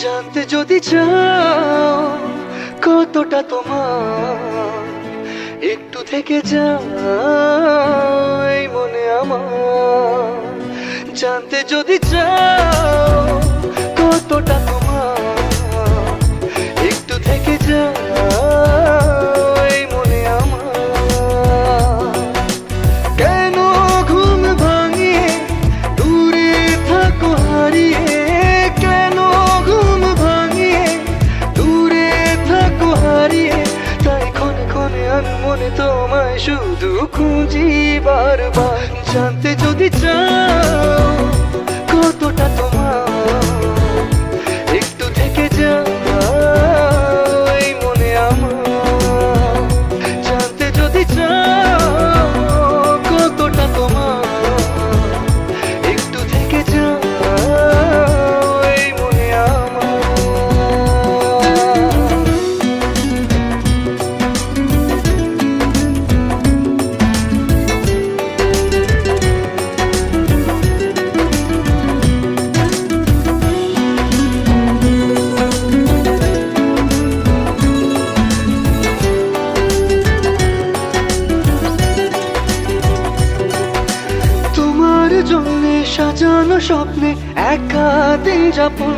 জানতে যদি চাও কতটা তোমার, একটু থেকে যাই মনে আমার। জানতে যদি চাও কতটা তোমার, একটু থেকে যাই মনে আমার। কেন ঘুম ভাঙিয়ে দূরে থাকো হারিয়ে, কেন ঘুম ভাঙিয়ে দূরে থাকো হারিয়ে, তাই ক্ষণে ক্ষণে আমি মনে তোমায় শুধু খুঁজি বারবার। জানতে যদি চাও কতটা তোমার, একটু থেকে যাই মনে আমার। জানতে যদি চাও কতটা তোমার, একটু থেকে যাই মনে আমার। তোমার জন্যে সাজানো স্বপ্নে একা দিন যাপন,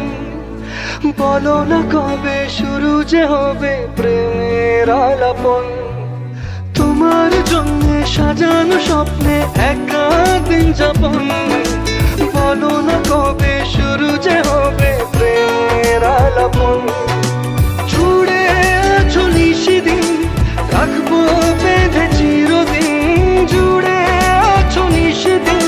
বলো না কবে শুরু যে হবে প্রেমের আলাপন। তোমার জন্যে সাজানো স্বপ্নে একা দিন যাপন, বলো না কবে শুরু যে হবে প্রেমের আলাপন। জুড়ে আছো নিশিদিন, রাখবো বেঁধে চিরদিন। জুড়ে আছো নিশিদিন,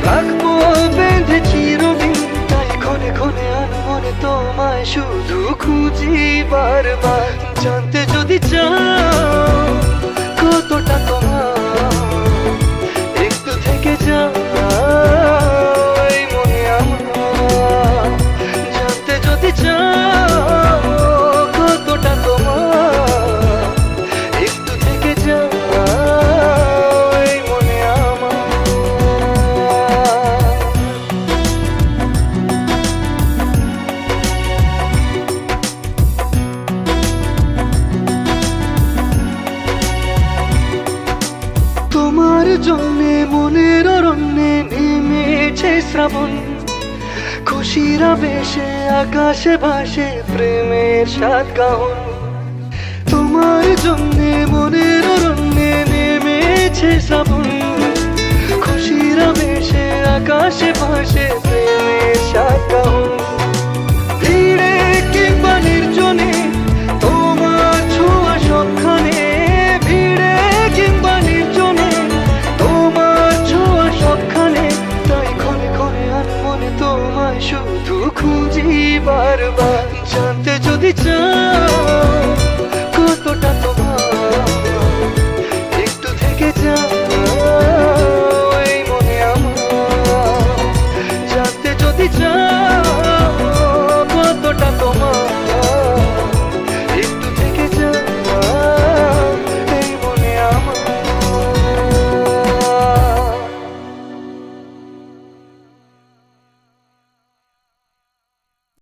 রাখবো বেঁধে চিরদিন, তাই ক্ষণে ক্ষণে মনে তোমায় শুধু খুঁজি বারবার। জানতে যদি চাও কতটা তোমার, একটু থেকে যাই মনে আমার। জানতে যদি চাও কতটা তোমার, একটু থেকে যাই মনে আমার। তোমার জন্যে মনের অরণ্যে নেমেছে শ্রাবণ, খুশির আবেশে আকাশে ভাসে প্রেমের সাত গাহন। তোমার জন্যে মনের অরণ্যে নেমেছে শ্রাবণ, খুশির আবেশে আকাশে ভাসে প্রেমের